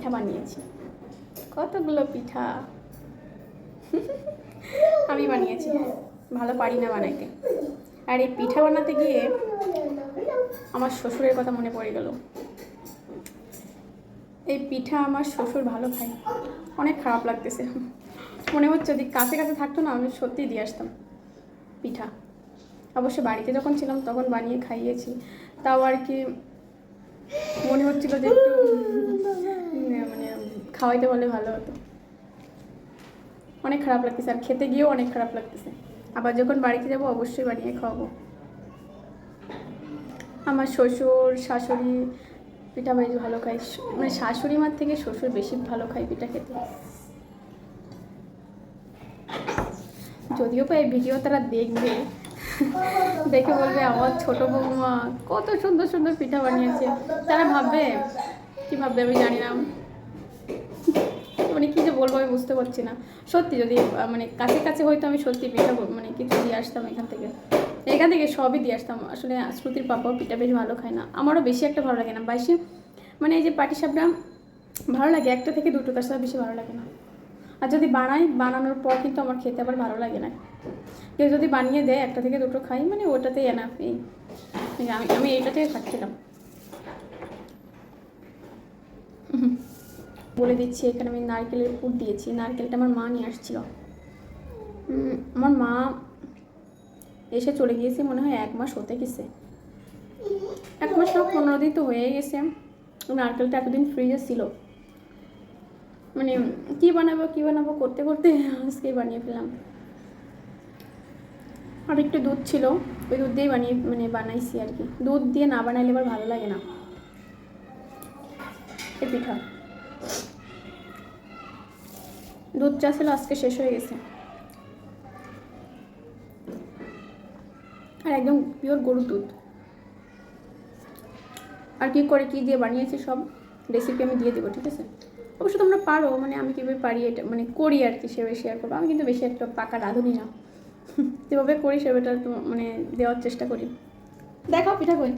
পিঠা বানিয়েছি, কতগুলো পিঠা আমি বানিয়েছি। ভালো পারি না বানাইতে, আর এই পিঠা বানাতে গিয়ে আমার শ্বশুরের কথা মনে পড়ে গেল। এই পিঠা আমার শ্বশুর ভালো খায়, অনেক খারাপ লাগতেছে। মনে হচ্ছে যদি কাছে কাছে থাকতো না, আমি সত্যিই দিয়ে আসতাম পিঠা। অবশ্য বাড়িতে যখন ছিলাম তখন বানিয়ে খাইয়েছি, তাও আর কি মনে হচ্ছিল যে একটু মানে খাওয়াইতে বলে ভালো হতো। অনেক খারাপ লাগতেছে, আর খেতে গিয়েও অনেক খারাপ লাগতেছে। আবার যখন বাড়িতে যাবো অবশ্যই বানিয়ে খাওয়াবো। আমার শ্বশুর শাশুড়ি পিঠা বেশ ভালো খায়, মানে শাশুড়ি মার থেকে শ্বশুর বেশি ভালো খায় পিঠা খেতে। যদিও এই ভিডিও তারা দেখবে, দেখে বলবে আমার ছোট বৌমা কত সুন্দর সুন্দর পিঠা বানিয়েছে। তারা ভাববে কি ভাববে আমি জানি না, মানে কী যে বলবো আমি বুঝতে পারছি না। সত্যি যদি মানে কাছে কাছে হয়তো আমি সত্যি পিঠা মানে কিছু দিয়ে আসতাম এখান থেকে সবই দিয়ে আসতাম। আসলে শ্রুতির পাপাও পিঠা বেশ ভালো খায় না, আমারও বেশি একটা ভালো লাগে না। বেশি মানে এই যে পাটিসাপটা ভালো লাগে একটা থেকে দুটো, তার সাথে বেশি ভালো লাগে না। আর যদি বানানোর পর কিন্তু আমার খেতে আবার ভালো লাগে না। কেউ যদি বানিয়ে দেয় একটা থেকে দুটো খাই, মানে ওটাতেই এনাফ। আমি এইটা থেকে খাচ্ছিলাম। বলে দিচ্ছি, এখানে আমি নারকেলের পুর দিয়েছি। নারকেলটা আমার মা নিয়ে আসছিল। আমার মা এসে চলে গিয়েছে মনে হয় 1 মাস হতে গেছে, 1 মাস না 15 দিন তো হয়ে গেছে। নারকেলটা এতদিন ফ্রিজে ছিল, মানে কী বানাবো করতে করতে আজকেই বানিয়ে ফেলাম। আর একটু দুধ ছিল, ওই দুধ দিয়েই বানাইছি আর কি। দুধ দিয়ে না বানাইলে আবার ভালো লাগে না এই পিঠা। দুধ চা ছিল, আজকে শেষ হয়ে গেছে। আর একদম পিওর গরুর দুধ। আর কী দিয়ে বানিয়েছি সব রেসিপি আমি দিয়ে দেবো, ঠিক আছে? অবশ্য তোমরা পারো, মানে আমি কীভাবে পারি এটা মানে করি আর কি সেভাবে শেয়ার করবো। আমি কিন্তু বেশি একটা পাকা রাঁধুনি না, যেভাবে করি সেভাবে তো মানে দেওয়ার চেষ্টা করি। দেখাও পিঠা কই,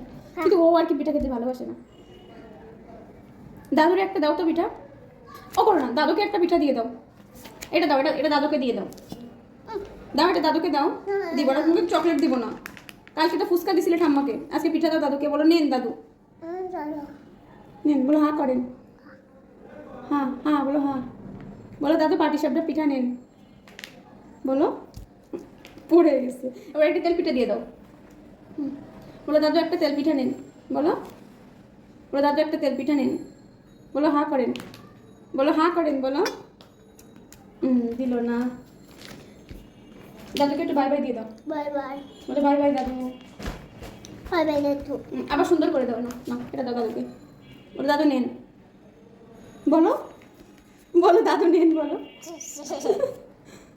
কিন্তু ও আর কি পিঠা খেতে ভালোবাসে না। দাদুরে একটা দাও তো পিঠা। ও করো না, দাদুকে একটা পিঠা দিয়ে দাও। এটা দাও, এটা দাদুকে দিয়ে দাও। দাও, এটা দাদুকে দাও। দিব না, তুমি চকলেট দিব না। কালকে তো ফুচকা দিছিলে ঠাম্মাকে, আজকে পিঠা দাও দাদুকে। বলো নেন দাদু, নেন। বলো হ্যাঁ করেন, হ্যাঁ হ্যাঁ বলো হ্যাঁ। বলো দাদু পাটিসাপটা পিঠা নেন। বলো, পড়ে গেছে। এবার একটা তেল পিঠা দিয়ে দাও। বলো দাদু একটা তেল পিঠা নেন। বলো, বলো দাদু একটা তেল পিঠা নেন। বলো হ্যাঁ করেন, বলো হ্যাঁ করেন। বলো দিল না। দাদুকে একটু বাই বাই দিয়ে দাও। Bye bye. বলো বাই বাই দাদু। বাই বাই দাদু। আবার সুন্দর করে দাও। না না, এটা দাও দাদুকে। বলো দাদু নেন। বলো, বলো দাদু নেন। বলো